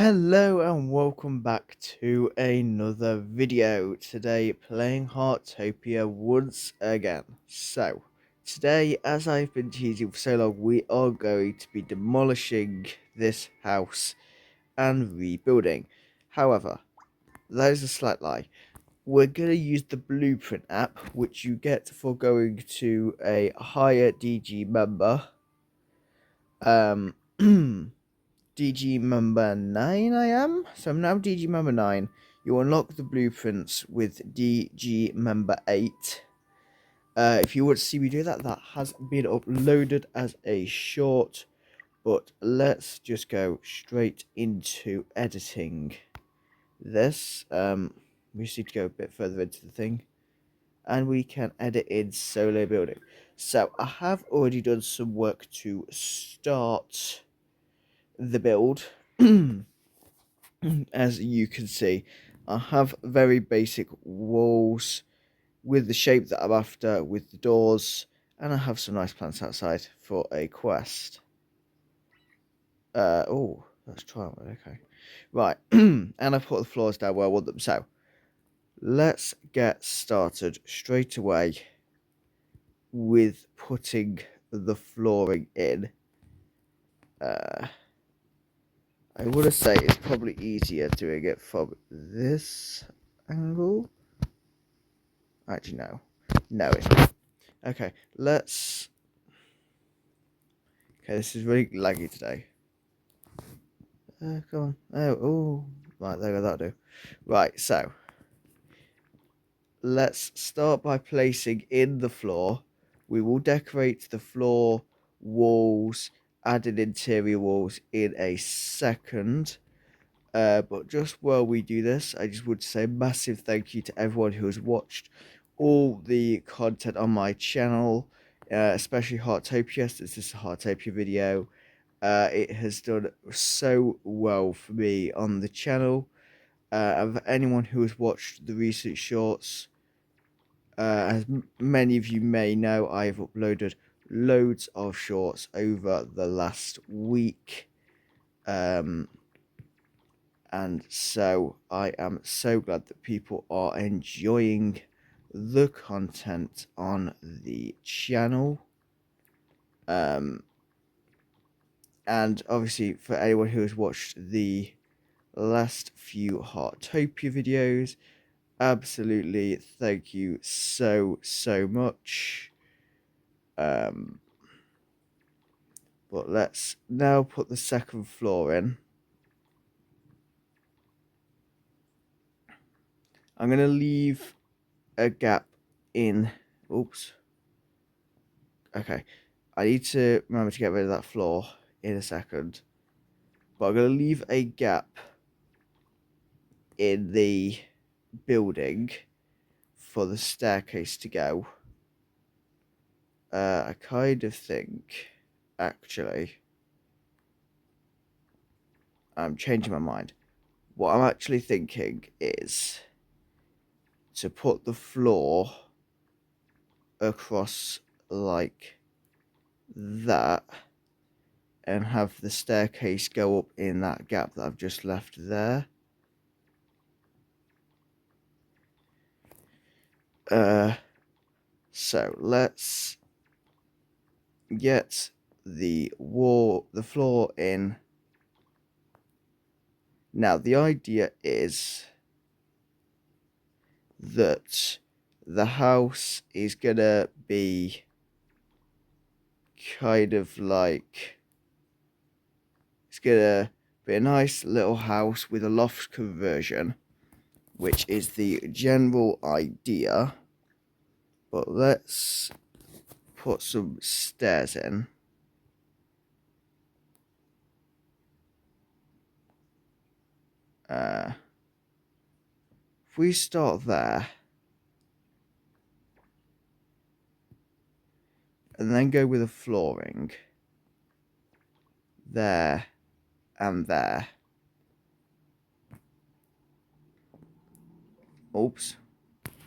Hello and welcome back to another video. Today playing Heartopia once again. So, today as I've been teasing for so long, we are going to be demolishing this house and rebuilding. However, that is a slight lie. We're going to use the Blueprint app, which you get for going to a higher DG member. DG member 9 I am. So I'm now DG member 9. You unlock the blueprints with DG member 8. If you want to see me do that, that has been uploaded as a short. But let's just go straight into editing this. We just need to go a bit further into the thing. And we can edit in solo building. So I have already done some work to start the build. As you can see, I have very basic walls with the shape that I'm after, with the doors, and I have some nice plants outside for a quest. Oh, let's try one. Okay, right, and I've put the floors down where I want them. So let's get started straight away with putting the flooring in. I would say it's probably easier doing it from this angle. Actually, no. No, it's not. Okay, let's... Okay, this is really laggy today. Come on. Oh. Right, there we go, that'll do. Right, so... Let's start by placing in the floor. We will decorate the floor, walls, adding interior walls in a second. But just while we do this, I just would say a massive thank you to everyone who has watched all the content on my channel, especially Heartopia, since this is a Heartopia video. It has done so well for me on the channel. And for anyone who has watched the recent shorts, as many of you may know, I have uploaded loads of shorts over the last week. And so I am so glad that people are enjoying the content on the channel. And obviously for anyone who has watched the last few Heartopia videos, absolutely thank you so much. But let's now put the second floor in. I'm going to leave a gap in. Oops. Okay. I need to remember to get rid of that floor in a second. But I'm going to leave a gap in the building for the staircase to go. I kind of think, actually, I'm changing my mind. What I'm actually thinking is to put the floor across like that and have the staircase go up in that gap that I've just left there. So let's get the floor in. Now the idea is that the house is gonna be kind of like, it's gonna be a nice little house with a loft conversion, which is the general idea. But let's put some stairs in. If we start there and then go with the flooring there and there. Oops.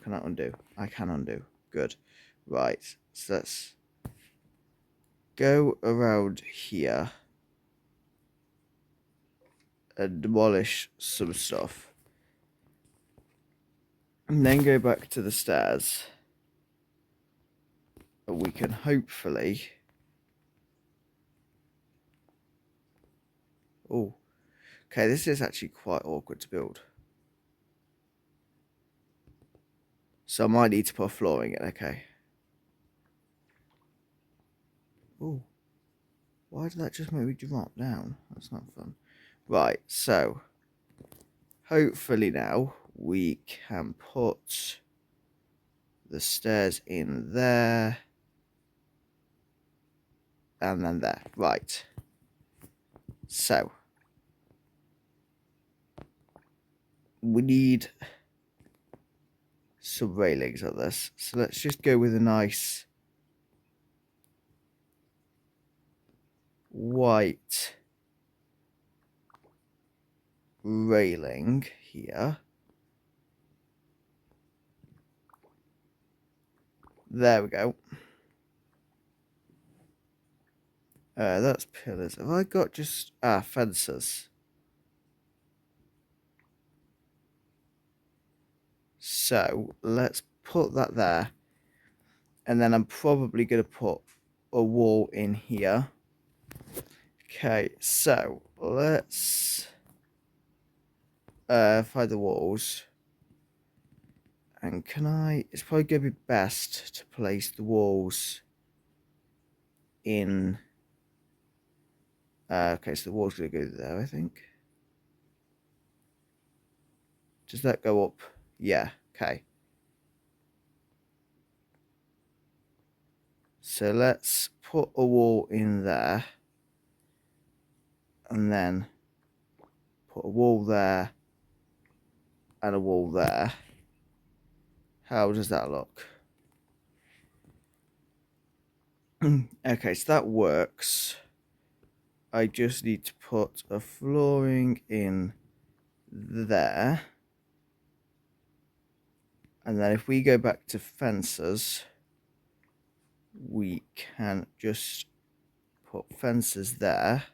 Can I undo? I can undo. Good. Right. So let's go around here. and demolish some stuff. And then go back to the stairs. And we can hopefully... Oh, okay, this is actually quite awkward to build. So I might need to put flooring in, okay. Oh, why did that just make me drop down? That's not fun. Right, so hopefully now we can put the stairs in there and then there. Right, so we need some railings on this, so let's just go with a nice white railing here. There we go. That's pillars. Have I got just fences? So let's put that there, and then I'm probably going to put a wall in here. Okay, so let's find the walls. And can I... It's probably going to be best to place the walls in... okay, so the wall's going to go there, I think. Does that go up? Yeah, okay. So let's put a wall in there. And then put a wall there. And a wall there. How does that look? Okay, so that works. I just need to put a flooring in there. And then if we go back to fences, we can just put fences there.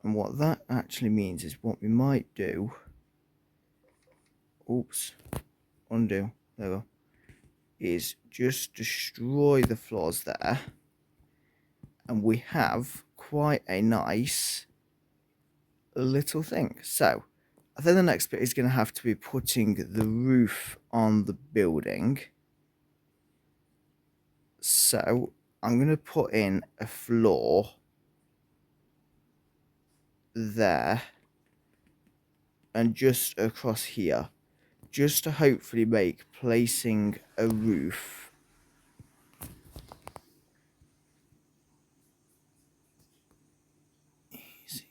And what that actually means is what we might do... Oops. Undo. There we go. Is just destroy the floors there. And we have quite a nice little thing. So, I think the next bit is going to have to be putting the roof on the building. So, I'm going to put in a floor there and just across here, just to hopefully make placing a roof easy.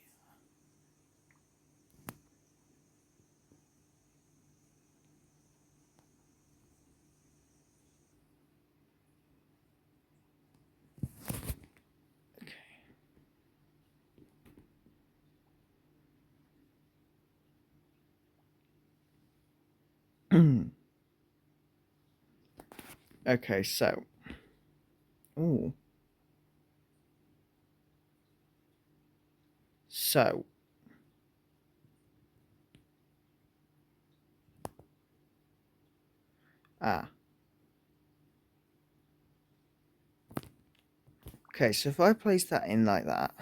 Okay, so... Ooh. So... Okay, so if I place that in like that,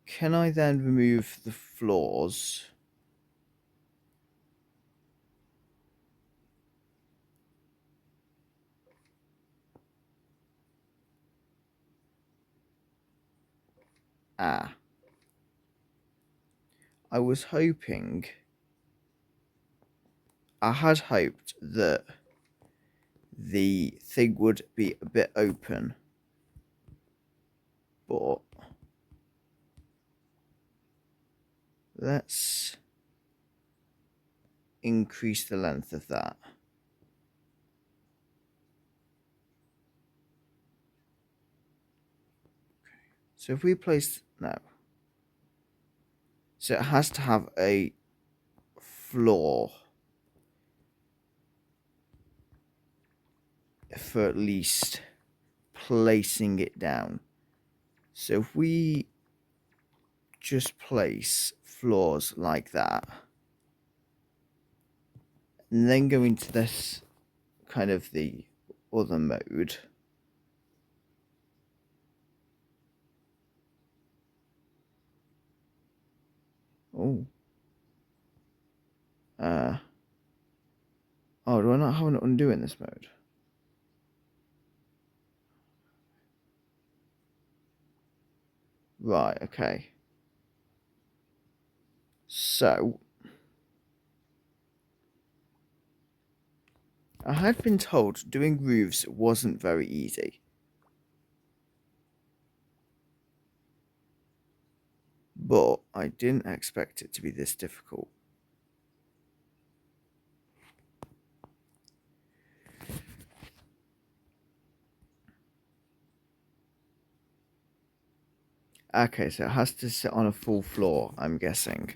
can I then remove the floors? I was hoping... I had hoped that the thing would be a bit open, but let's increase the length of that. So if we place... No. So it has to have a floor for at least placing it down. So if we just place floors like that, and then go into this kind of the other mode. Oh. Oh, do I not have an undo in this mode? Right, okay. So, I had been told doing roofs wasn't very easy. But I didn't expect it to be this difficult. Okay, so it has to sit on a full floor, I'm guessing.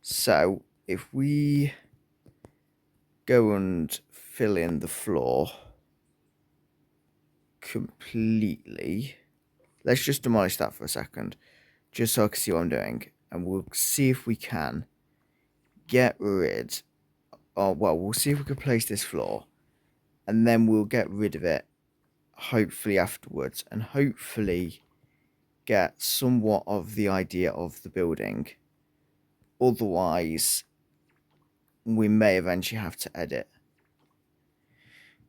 So, if we go and fill in the floor completely, let's just demolish that for a second, just so I can see what I'm doing. And we'll see if we can get rid, or well, we'll see if we can place this floor, and then we'll get rid of it, hopefully afterwards, and hopefully get somewhat of the idea of the building. Otherwise, we may eventually have to edit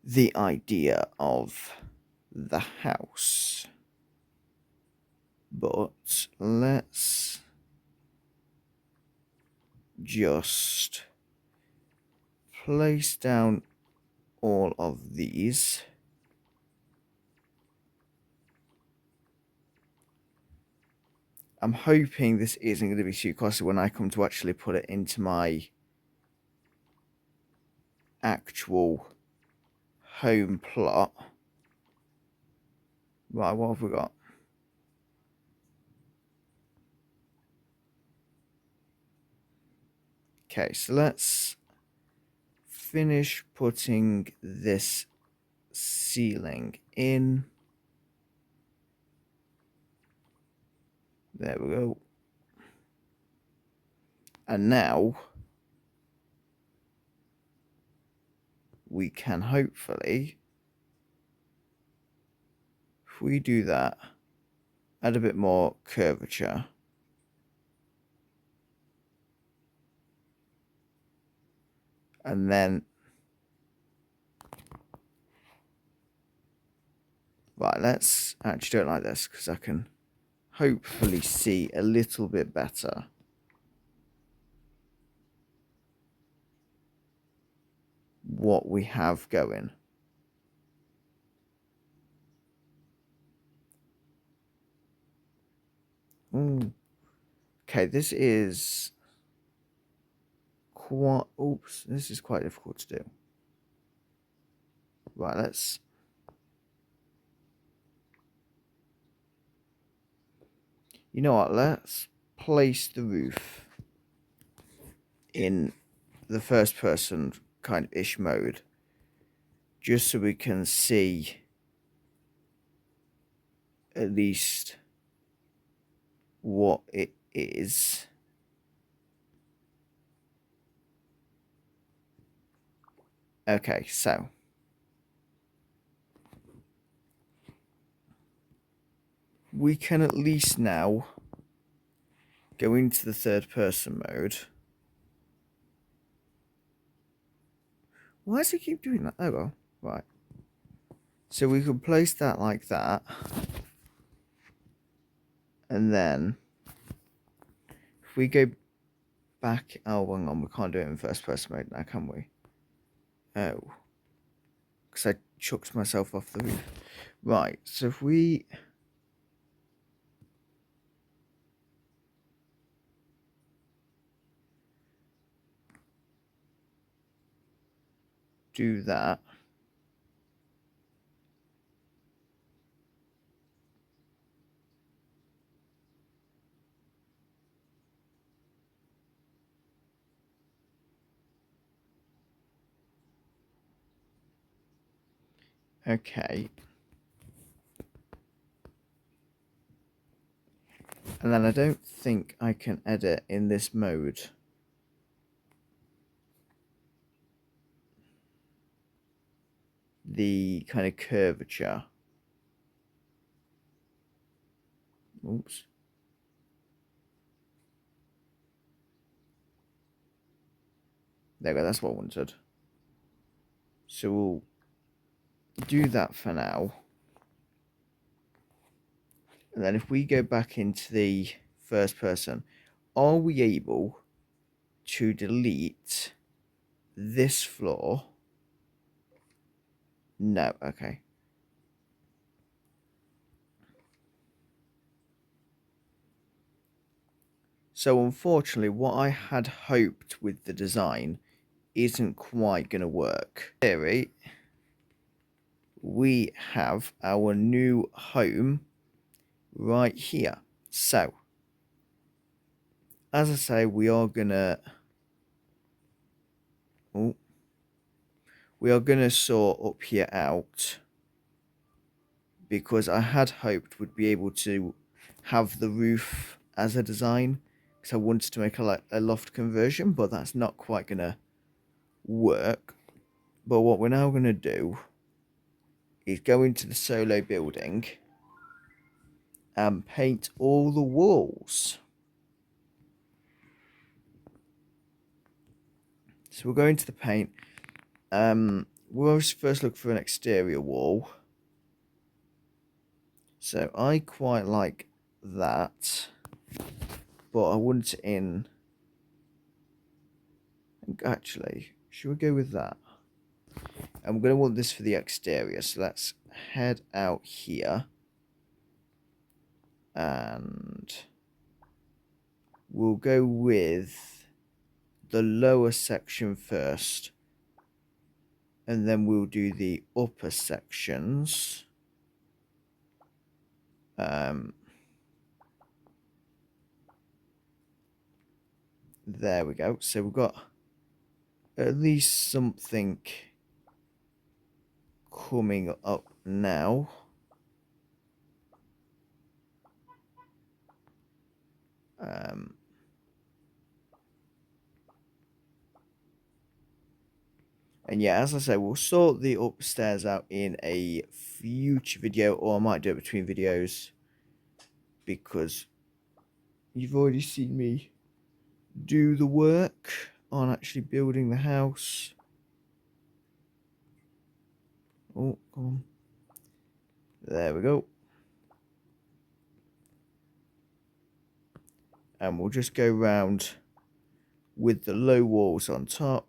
the idea of the house. But let's just place down all of these. I'm hoping this isn't going to be too costly when I come to actually put it into my actual home plot. Right, what have we got? Okay, so let's finish putting this ceiling in. There we go. And now we can hopefully, if we do that, add a bit more curvature. And then, right, let's actually do it like this because I can hopefully see a little bit better what we have going. Ooh. Okay, this is quite, oops, this is quite difficult to do. Right, let's, you know what, let's place the roof in the first person kind of ish mode just so we can see at least what it is. Okay, so we can at least now go into the third person mode. Why does it keep doing that? Oh well, right. So we can place that like that. And then if we go back, oh, hang on, we can't do it in first person mode now, can we? Oh, because I chucked myself off the roof. Right, so if we do that. Okay. And then I don't think I can edit in this mode. The kind of curvature. Oops. There we go, that's what I wanted. So we'll do that for now. And then if we go back into the first person, are we able to delete this floor? No, okay. So unfortunately, what I had hoped with the design isn't quite going to work. Here, we have our new home right here. So, as I say, we are gonna sort up here out, because I had hoped we'd be able to have the roof as a design, because I wanted to make a loft conversion, but that's not quite gonna work. But what we're now gonna do is go into the solo building and paint all the walls. So we'll go into the paint. We'll first look for an exterior wall. So I quite like that, but I want it in. Actually, should we go with that? I'm going to want this for the exterior, so let's head out here. And we'll go with the lower section first, and then we'll do the upper sections. There we go. So we've got at least something coming up now. And yeah, as I say, we'll sort the upstairs out in a future video, or I might do it between videos, because you've already seen me do the work on actually building the house. Oh, come on. There we go. And we'll just go round with the low walls on top.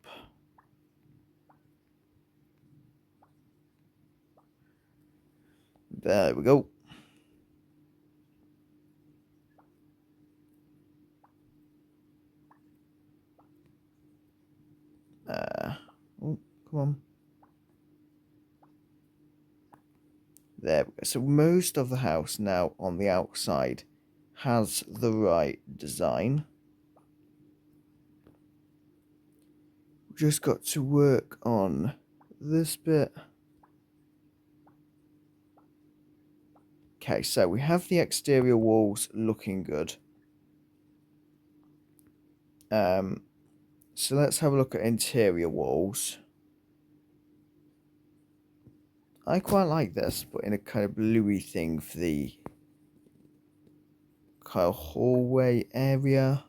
There we go. Oh, come on. There we go. So most of the house now on the outside has the right design. Just got to work on this bit. Okay, so we have the exterior walls looking good. So let's have a look at interior walls. I quite like this, but in a kind of bluey thing for the kind of hallway area.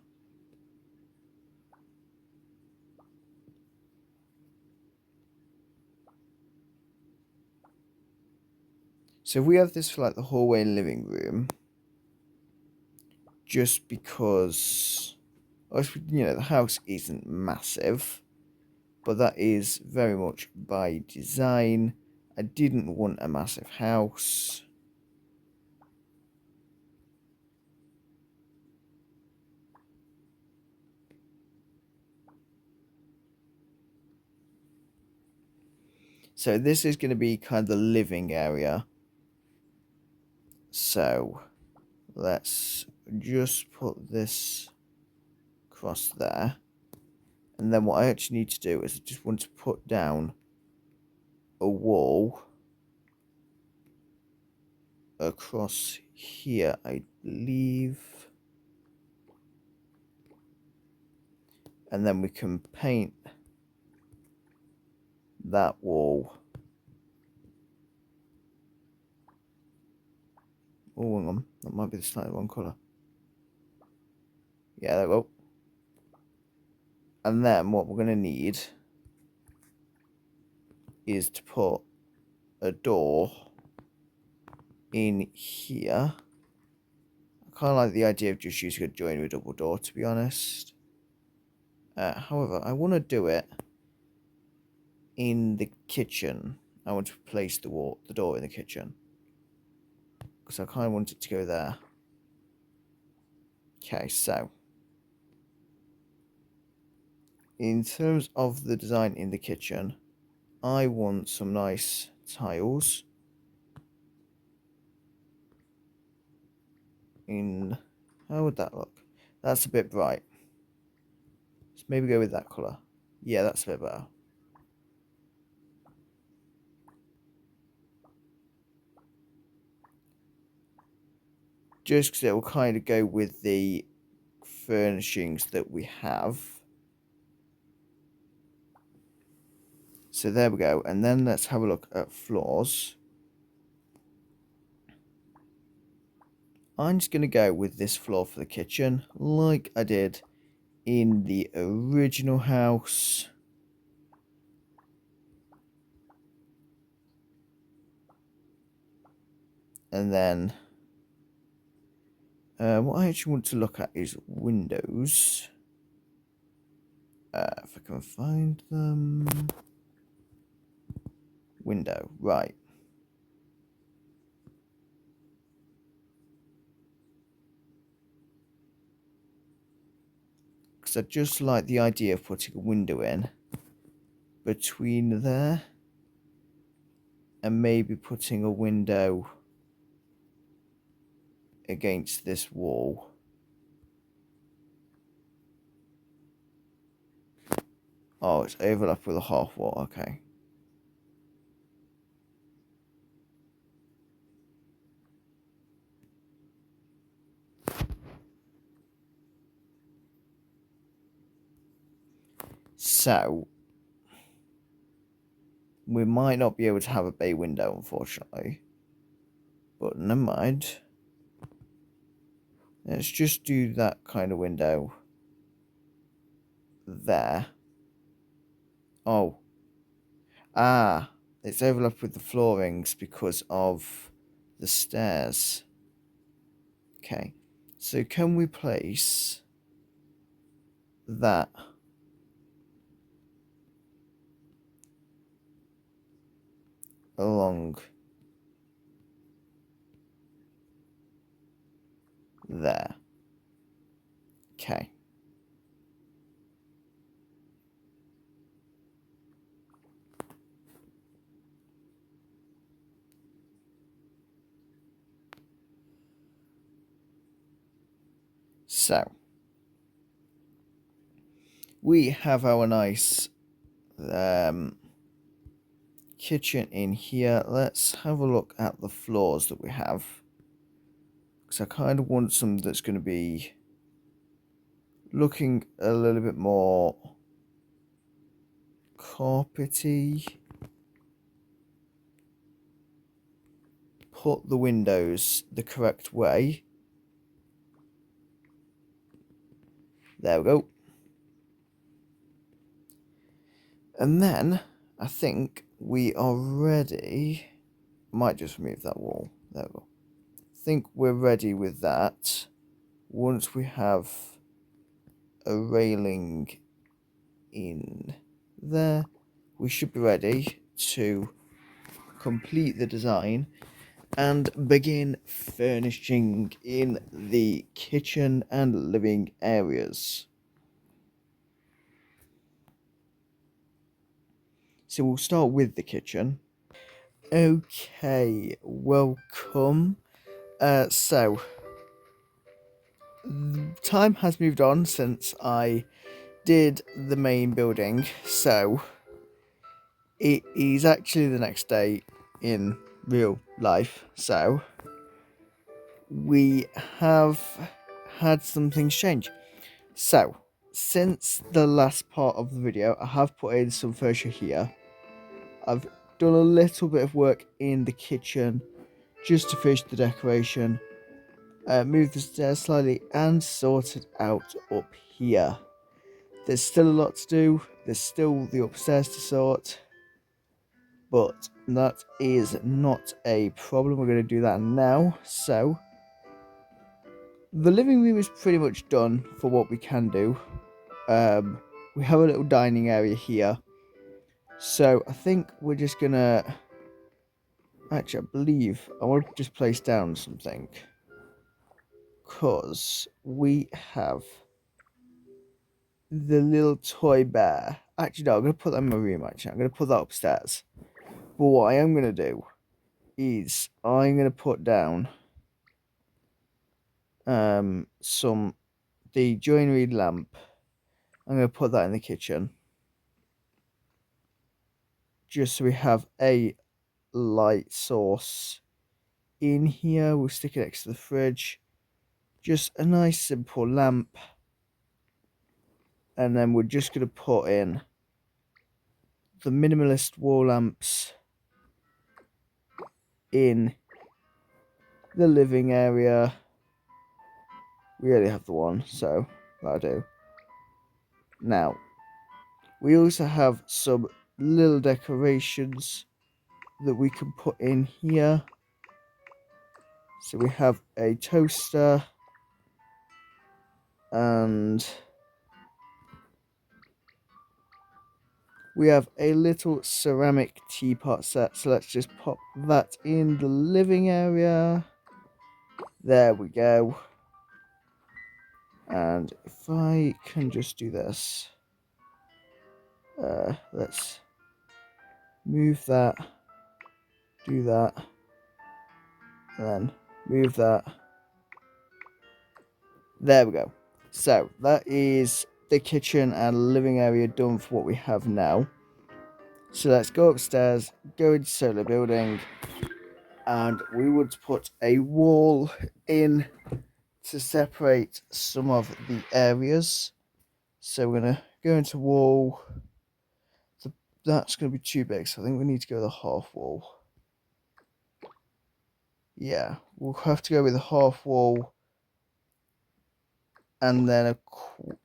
So if we have this for like the hallway and living room, just because, you know, the house isn't massive, but that is very much by design. I didn't want a massive house. So this is going to be kind of the living area. So let's just put this across there. And then what I actually need to do is I just want to put down a wall across here, I believe. And then we can paint that wall. Oh, hang on. That might be the slightly wrong colour. Yeah, there we go. And then what we're going to need is to put a door in here. I kind of like the idea of just using a joinery double door, to be honest. However, I want to do it in the kitchen. I want to place the door in the kitchen. Because I kind of want it to go there. Okay, so in terms of the design in the kitchen, I want some nice tiles in. How would that look? That's a bit bright. Let's maybe go with that colour. Yeah, that's a bit better. Just because it will kind of go with the furnishings that we have. So there we go. And then let's have a look at floors. I'm just going to go with this floor for the kitchen, like I did in the original house. And then what I actually want to look at is windows. If I can find them. Window, right. Because I just like the idea of putting a window in between there. And maybe putting a window against this wall. Oh, it's overlapped with a half wall, okay. So, we might not be able to have a bay window, unfortunately. But never mind. Let's just do that kind of window there. Oh. Ah, it's overlapped with the floorings because of the stairs. Okay. So can we place that along there? Okay. So, we have our nice kitchen in here. Let's have a look at the floors that we have. Because I kind of want some that's going to be looking a little bit more carpety. Put the windows the correct way. There we go. And then I think we are ready. Might just remove that wall. There we go. I think we're ready with that. Once we have a railing in there, we should be ready to complete the design and begin furnishing in the kitchen and living areas. So we'll start with the kitchen. Okay, welcome. So time has moved on since I did the main building, so it is actually the next day in real life. So we have had some things change. So since the last part of the video, I have put in some furniture here. I've done a little bit of work in the kitchen just to finish the decoration, move the stairs slightly, and sort it out up here. There's still a lot to do. There's still the upstairs to sort, but that is not a problem. We're going to do that now. So the living room is pretty much done for what we can do. We have a little dining area here, so I think we're just gonna, actually I believe I want to just place down something, because we have the little toy bear. Actually no, I'm going to put that in my room. Actually I'm going to put that upstairs, but what I am going to do is I'm going to put down the joinery lamp. I'm going to put that in the kitchen, just so we have a light source in here. We'll stick it next to the fridge. Just a nice simple lamp. And then we're just going to put in the minimalist wall lamps in the living area. We already have the one, so that'll do. Now, we also have some little decorations that we can put in here. So we have a toaster and we have a little ceramic teapot set. So let's just pop that in the living area. There we go. And if I can just do this, let's move that, do that, and then move that. There we go. So that is the kitchen and living area done for what we have now. So let's go upstairs, go into solar building, and we would put a wall in to separate some of the areas. So we're going to go into wall. That's going to be too big, so I think we need to go with a half wall. Yeah, we'll have to go with a half wall and then a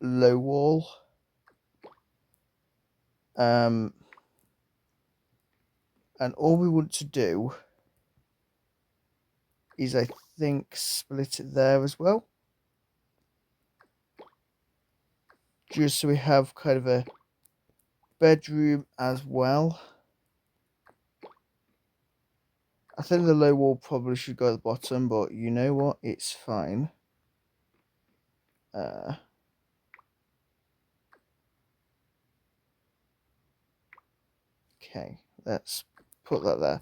low wall. And all we want to do is, I think, split it there as well. Just so we have kind of a bedroom as well. I think the low wall probably should go at the bottom, but you know what? It's fine. Okay, let's put that there.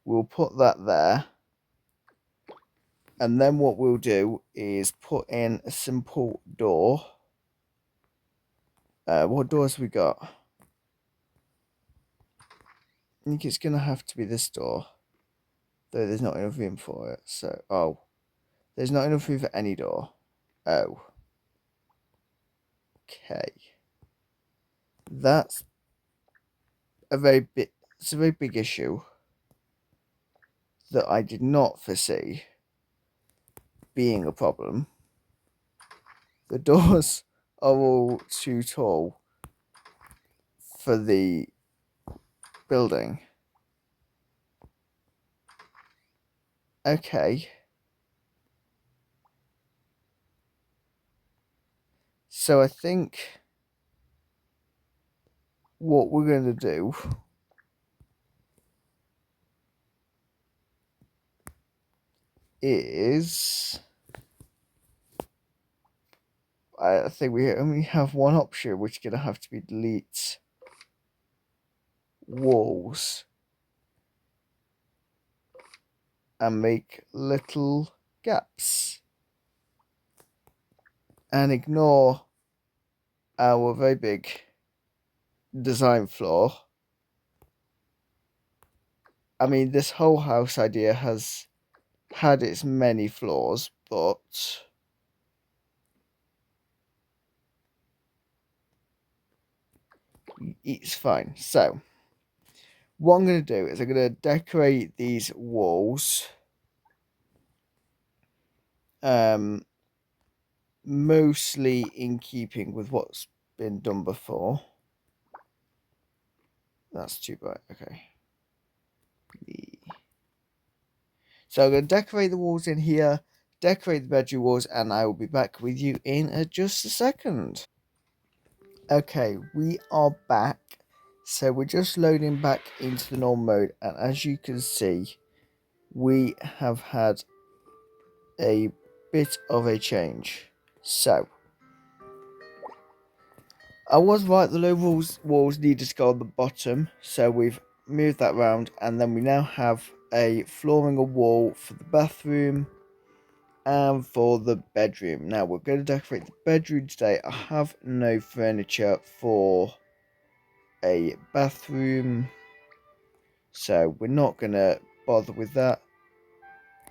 We'll put that there. And then what we'll do is put in a simple door. What doors we got? I think it's going to have to be this door. Though there's not enough room for it. So, oh. There's not enough room for any door. Oh. Okay. That's a very big, it's a very big issue that I did not foresee being a problem. The doors are all too tall for the building. Okay. So I think what we're going to do is, I think we only have one option, which is going to have to be delete walls and make little gaps and ignore our very big design flaw. I mean, this whole house idea has had its many flaws, but It's fine. So, what I'm going to do is I'm going to decorate these walls. Mostly in keeping with what's been done before. That's too bright. Okay. So I'm going to decorate the walls in here, decorate the bedroom walls, and I will be back with you in just a second. Okay, we are back. So we're just loading back into the normal mode, and as you can see, we have had a bit of a change. So, I was right, the low walls needed to go on the bottom, so we've moved that round, and then we now have a flooring and wall for the bathroom and for the bedroom. Now we're going to decorate the bedroom today. I have no furniture for a bathroom, so we're not going to bother with that,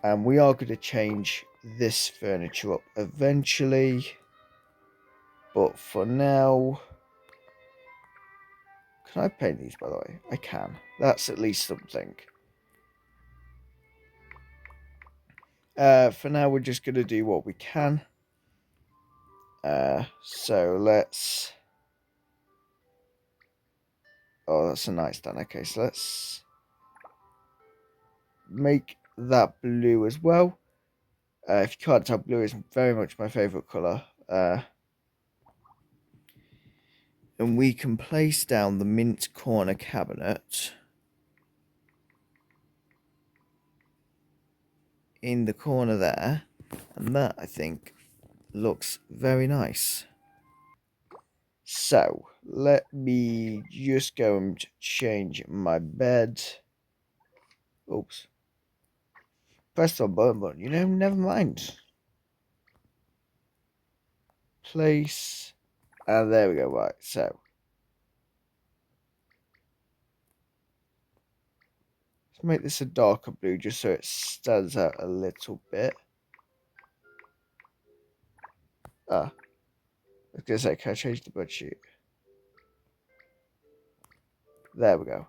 and we are going to change this furniture up eventually, but for now, can I paint these, by the way? I can. That's at least something. For now, we're just going to do what we can. So let's... Oh, that's a nightstand. Okay, so let's make that blue as well. If you can't tell, blue is very much my favourite colour. And we can place down the mint corner cabinet in the corner there. And that, I think, looks very nice. So, let me just go and change my bed. Oops. Press the button, you know, never mind. Place. And there we go, right, so. Let's make this a darker blue just so it stands out a little bit. I was going to say, can I change the bedsheet? There we go.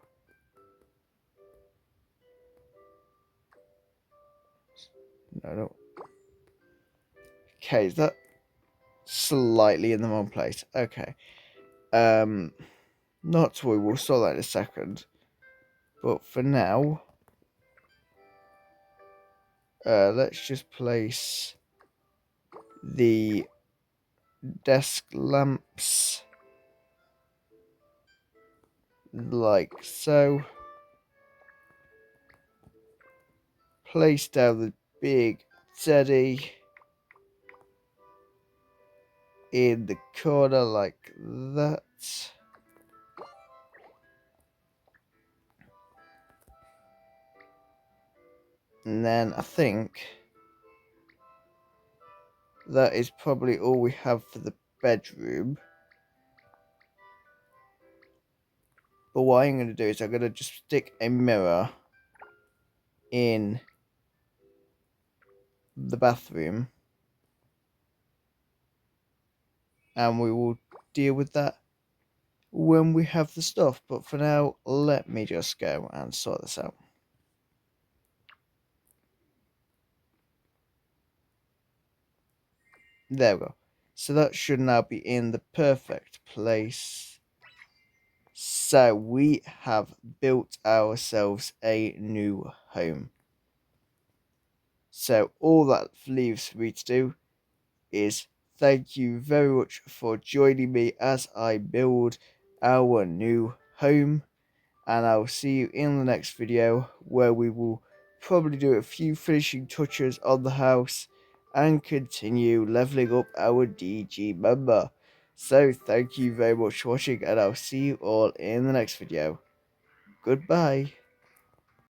No. Okay, is that slightly in the wrong place? Okay. Not to worry, we'll sort that in a second. But for now, let's just place the desk lamps like so. Place down the big teddy in the corner like that. And then I think that is probably all we have for the bedroom. But what I'm going to do is I'm going to just stick a mirror in the bathroom. And we will deal with that when we have the stuff. But for now, let me just go and sort this out. There we go. So that should now be in the perfect place. So we have built ourselves a new home. So all that leaves for me to do is thank you very much for joining me as I build our new home. And I'll see you in the next video where we will probably do a few finishing touches on the house and continue leveling up our DG member. So thank you very much for watching, and I'll see you all in the next video. Goodbye.